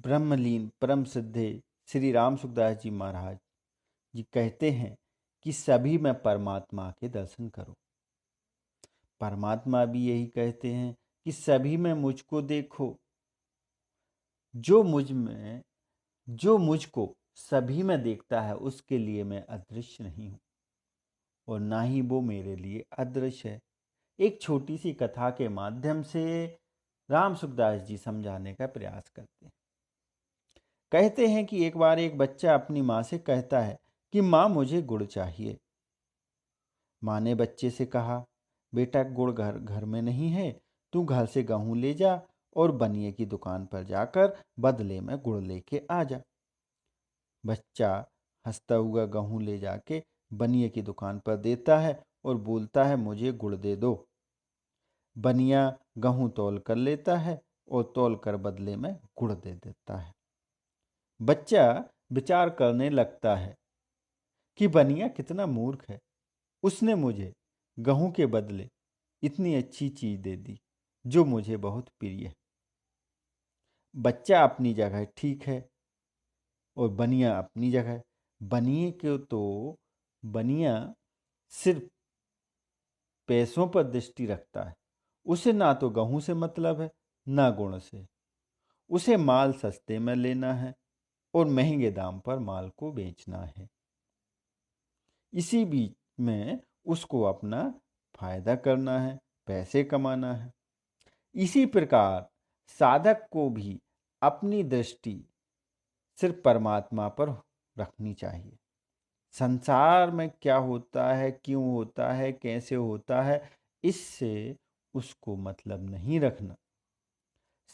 ब्रह्मलीन परम सिद्धे श्री राम सुखदास जी महाराज जी कहते हैं कि सभी में परमात्मा के दर्शन करो। परमात्मा भी यही कहते हैं कि सभी में मुझको देखो। जो मुझको सभी में देखता है उसके लिए मैं अदृश्य नहीं हूं और ना ही वो मेरे लिए अदृश्य है। एक छोटी सी कथा के माध्यम से राम सुखदास जी समझाने का प्रयास करते हैं। कहते हैं कि एक बार एक बच्चा अपनी माँ से कहता है कि माँ मुझे गुड़ चाहिए। माँ ने बच्चे से कहा, बेटा गुड़ घर में नहीं है, तू घर से गेहूं ले जा और बनिए की दुकान पर जाकर बदले में गुड़ लेके आ जा। बच्चा हंसता हुआ गेहूं ले जाके बनिए की दुकान पर देता है और बोलता है, मुझे गुड़ दे दो। बनिया गेहूं तौल कर लेता है और तौल कर बदले में गुड़ दे देता है। बच्चा विचार करने लगता है कि बनिया कितना मूर्ख है, उसने मुझे गेहूं के बदले इतनी अच्छी चीज दे दी जो मुझे बहुत प्रिय है। बच्चा अपनी जगह ठीक है और बनिया अपनी जगह। बनिया सिर्फ पैसों पर दृष्टि रखता है। उसे ना तो गेहूं से मतलब है ना गुण से। उसे माल सस्ते में लेना है और महंगे दाम पर माल को बेचना है। इसी बीच में उसको अपना फायदा करना है, पैसे कमाना है। इसी प्रकार साधक को भी अपनी दृष्टि सिर्फ परमात्मा पर रखनी चाहिए। संसार में क्या होता है, क्यों होता है, कैसे होता है, इससे उसको मतलब नहीं रखना।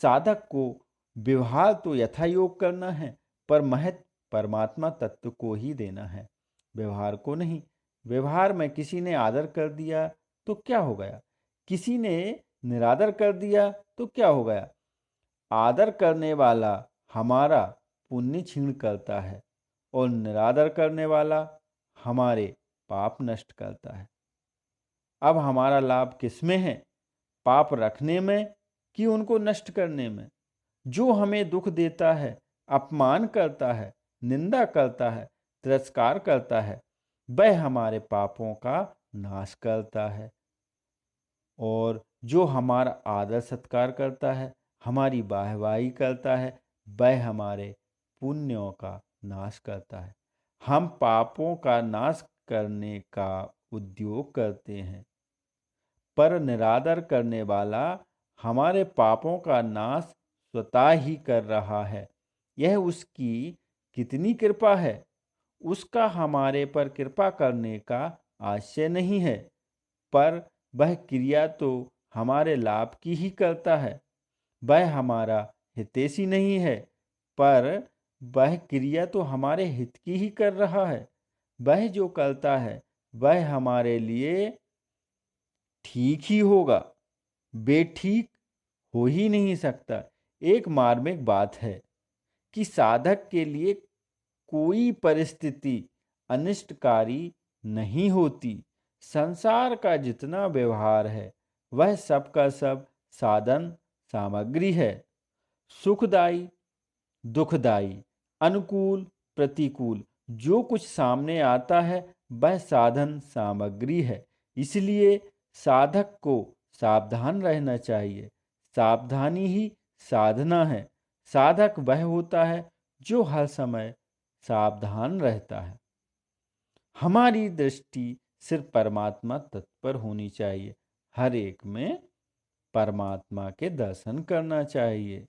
साधक को व्यवहार तो यथायोग करना है, पर महत्व परमात्मा तत्व को ही देना है, व्यवहार को नहीं। व्यवहार में किसी ने आदर कर दिया तो क्या हो गया, किसी ने निरादर कर दिया तो क्या हो गया। आदर करने वाला हमारा पुण्य क्षीण करता है और निरादर करने वाला हमारे पाप नष्ट करता है। अब हमारा लाभ किसमें है, पाप रखने में कि उनको नष्ट करने में। जो हमें दुख देता है, अपमान करता है, निंदा करता है, तिरस्कार करता है, वह हमारे पापों का नाश करता है। और जो हमारा आदर सत्कार करता है, हमारी वाहवाही करता है, वह हमारे पुण्यों का नाश करता है। हम पापों का नाश करने का उद्योग करते हैं, पर निरादर करने वाला हमारे पापों का नाश स्वतः ही कर रहा है। यह उसकी कितनी कृपा है। उसका हमारे पर कृपा करने का आशय नहीं है, पर वह क्रिया तो हमारे लाभ की ही करता है। वह हमारा हितैषी नहीं है, पर वह क्रिया तो हमारे हित की ही कर रहा है। वह जो करता है वह हमारे लिए ठीक ही होगा, बेठीक हो ही नहीं सकता। एक मार्मिक बात है कि साधक के लिए कोई परिस्थिति अनिष्टकारी नहीं होती। संसार का जितना व्यवहार है वह सब का सब साधन सामग्री है। सुखदाई दुखदाई, अनुकूल प्रतिकूल, जो कुछ सामने आता है वह साधन सामग्री है। इसलिए साधक को सावधान रहना चाहिए। सावधानी ही साधना है। साधक वह होता है जो हर समय सावधान रहता है। हमारी दृष्टि सिर्फ परमात्मा तत्व पर होनी चाहिए। हर एक में परमात्मा के दर्शन करना चाहिए।